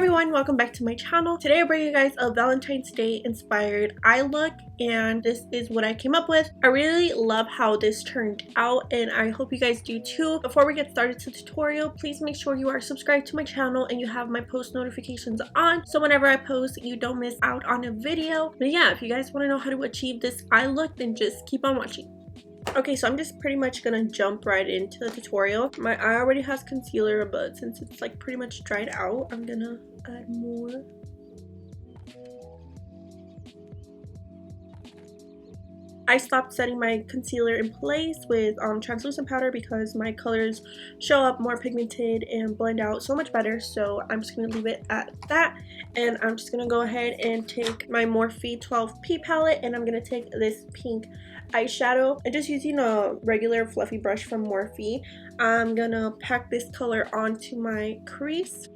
everyone, welcome back to my channel. Today I bring you guys a Valentine's Day inspired eye look, and this is what I came up with. I really love how this turned out and I hope you guys do too. Before we get started to the tutorial, please make sure you are subscribed to my channel and you have my post notifications on so whenever I post you don't miss out on a video. But yeah, if you guys want to know how to achieve this eye look, then just keep on watching. Okay, so I'm just pretty much gonna jump right into the tutorial. My eye already has concealer, but since it's like pretty much dried out, I'm gonna add more. I stopped setting my concealer in place with translucent powder because my colors show up more pigmented and blend out so much better, so I'm just going to leave it at that. And I'm just going to go ahead and take my Morphe 12P palette and I'm going to take this pink eyeshadow. And just using a regular fluffy brush from Morphe, I'm going to pack this color onto my crease.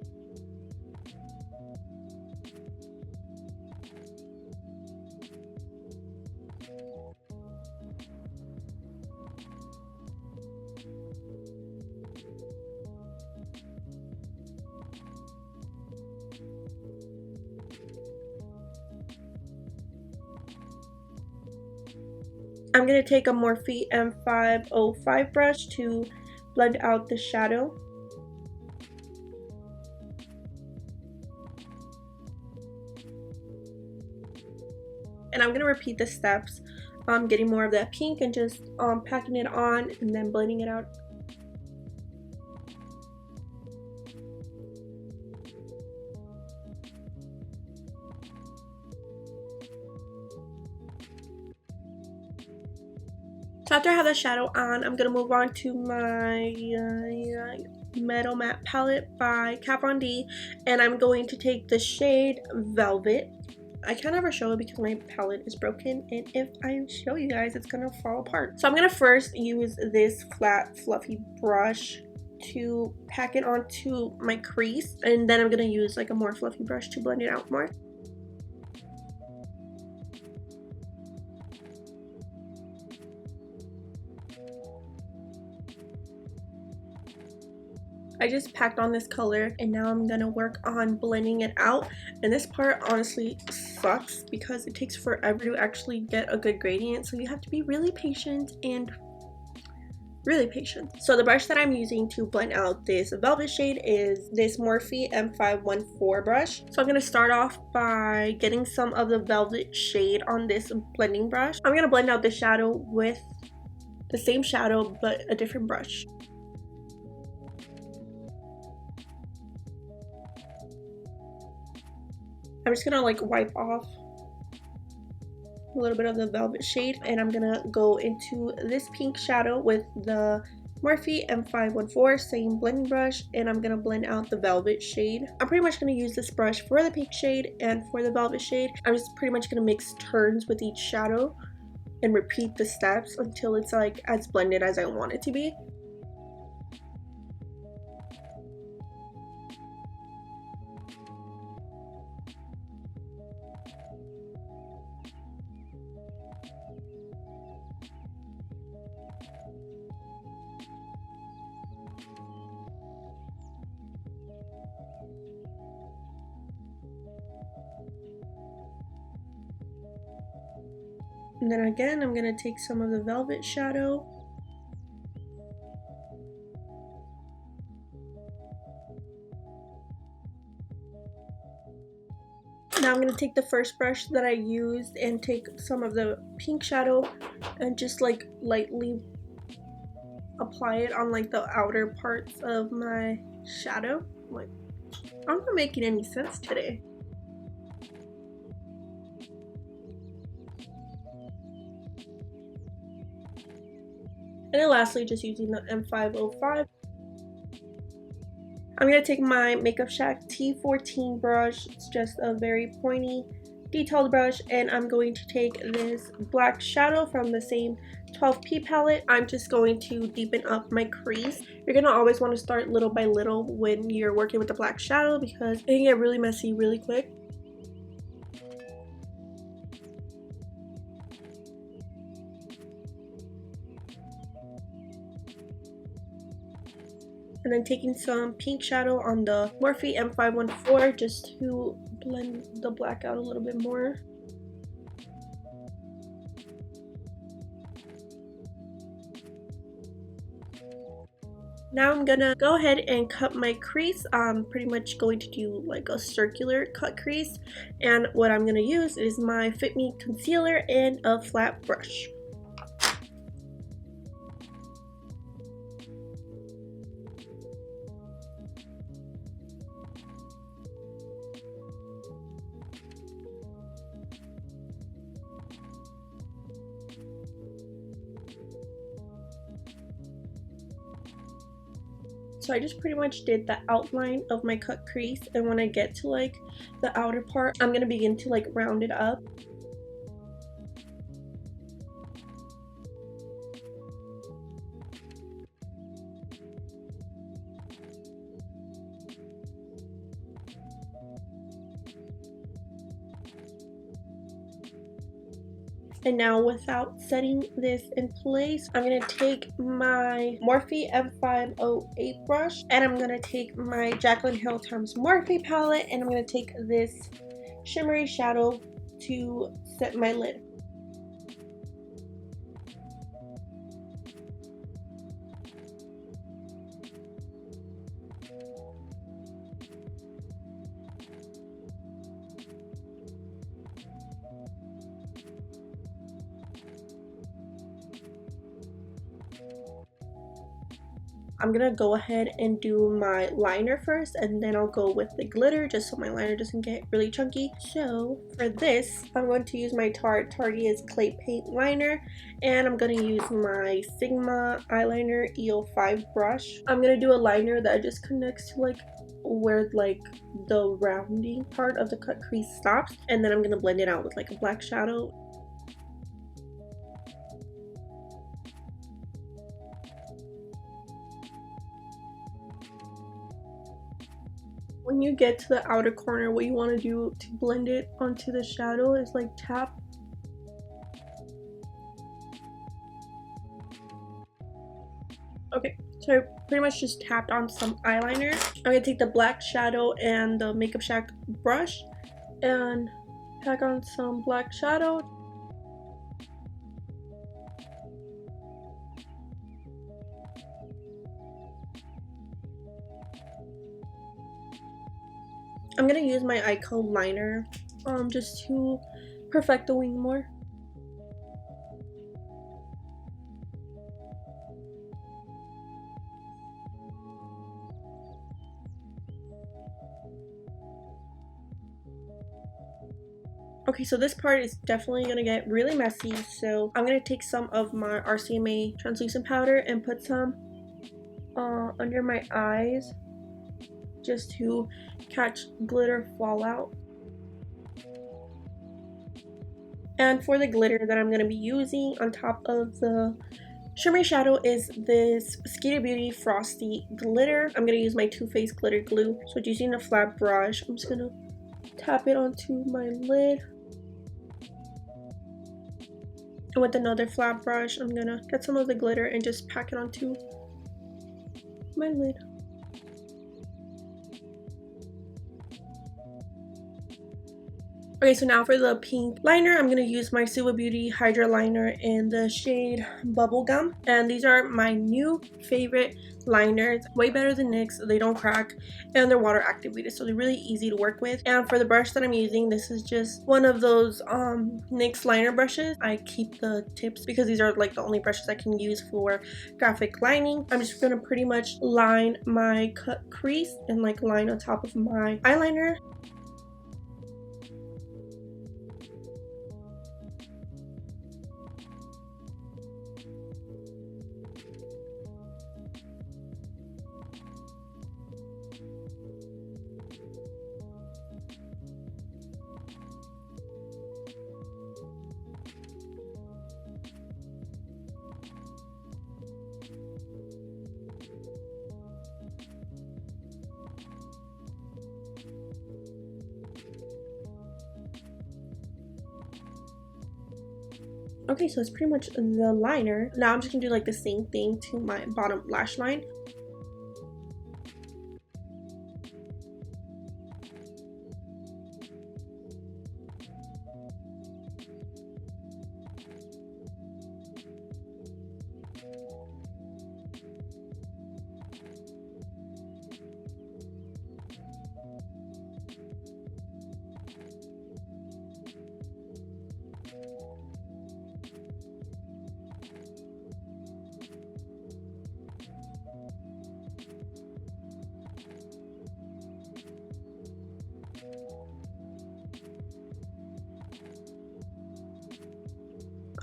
I'm going to take a Morphe M505 brush to blend out the shadow. And I'm going to repeat the steps, getting more of that pink and just packing it on and then blending it out. So after I have the shadow on, I'm going to move on to my Metal Matte palette by Kat Von D, and I'm going to take the shade Velvet. I can't ever show it because my palette is broken, and if I show you guys, it's going to fall apart. So I'm going to first use this flat fluffy brush to pack it onto my crease, and then I'm going to use like a more fluffy brush to blend it out more. I just packed on this color and now I'm gonna work on blending it out, and this part honestly sucks because it takes forever to actually get a good gradient, so you have to be really patient and really patient. So the brush that I'm using to blend out this velvet shade is this Morphe M514 brush. So I'm gonna start off by getting some of the velvet shade on this blending brush. I'm gonna blend out the shadow with the same shadow but a different brush. I'm just gonna like wipe off a little bit of the velvet shade, and I'm gonna go into this pink shadow with the Morphe M514 same blending brush, and I'm gonna blend out the velvet shade. I'm pretty much gonna use this brush for the pink shade and for the velvet shade. I'm just pretty much gonna mix turns with each shadow and repeat the steps until it's like as blended as I want it to be. And then again, I'm going to take some of the velvet shadow. Now I'm going to take the first brush that I used and take some of the pink shadow and just like lightly apply it on like the outer parts of my shadow. Like, I'm not making any sense today. And then lastly, just using the M505. I'm going to take my Makeup Shack T14 brush. It's just a very pointy, detailed brush. And I'm going to take this black shadow from the same 12P palette. I'm just going to deepen up my crease. You're going to always want to start little by little when you're working with the black shadow because it can get really messy really quick. And then taking some pink shadow on the Morphe M514 just to blend the black out a little bit more. Now I'm gonna go ahead and cut my crease. I'm pretty much going to do like a circular cut crease. And what I'm gonna use is my Fit Me concealer and a flat brush. So I just pretty much did the outline of my cut crease, and when I get to like the outer part, I'm gonna begin to like round it up. And now without setting this in place, I'm going to take my Morphe M508 brush, and I'm going to take my Jaclyn Hill times Morphe palette, and I'm going to take this shimmery shadow to set my lid. I'm gonna go ahead and do my liner first, and then I'll go with the glitter just so my liner doesn't get really chunky. So for this, I'm going to use my Tarteist clay paint liner, and I'm gonna use my Sigma eyeliner EO5 brush. I'm gonna do a liner that just connects to like where like the rounding part of the cut crease stops, and then I'm gonna blend it out with like a black shadow. When you get to the outer corner, what you want to do to blend it onto the shadow is like tap. Okay, so I pretty much just tapped on some eyeliner. I'm going to take the black shadow and the Makeup Shack brush and pack on some black shadow. I'm gonna use my eyeko liner just to perfect the wing more. Okay, so this part is definitely gonna get really messy, so I'm gonna take some of my RCMA translucent powder and put some under my eyes just to catch glitter fallout. And for the glitter that I'm going to be using on top of the shimmery shadow is this Skeddit Beauty Frosty glitter. I'm going to use my Too Faced glitter glue. So using a flat brush, I'm just going to tap it onto my lid. And with another flat brush, I'm going to get some of the glitter and just pack it onto my lid. Okay, so now for the pink liner, I'm going to use my Suva Beauty Hydra liner in the shade Bubblegum. And these are my new favorite liners. Way better than NYX, they don't crack, and they're water activated, so they're really easy to work with. And for the brush that I'm using, this is just one of those NYX liner brushes. I keep the tips because these are like the only brushes I can use for graphic lining. I'm just going to pretty much line my cut crease and like line on top of my eyeliner. Okay, so it's pretty much the liner. Now I'm just gonna do like the same thing to my bottom lash line.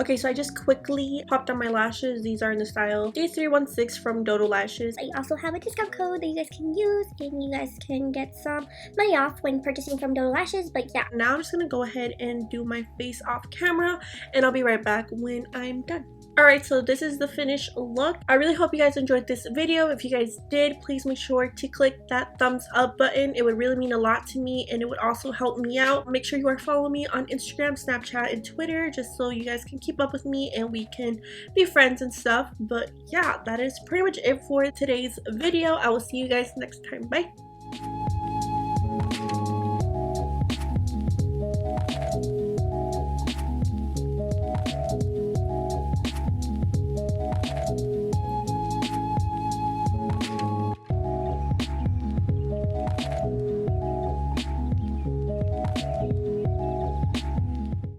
Okay, so I just quickly popped on my lashes. These are in the style D316 from Dodo Lashes. I also have a discount code that you guys can use and you guys can get some money off when purchasing from Dodo Lashes. But yeah, now I'm just gonna go ahead and do my face off camera, and I'll be right back when I'm done. Alright, so this is the finished look. I really hope you guys enjoyed this video. If you guys did, please make sure to click that thumbs up button. It would really mean a lot to me, and it would also help me out. Make sure you are following me on Instagram, Snapchat, and Twitter, just so you guys can keep up with me and we can be friends and stuff. But yeah, that is pretty much it for today's video. I will see you guys next time. Bye!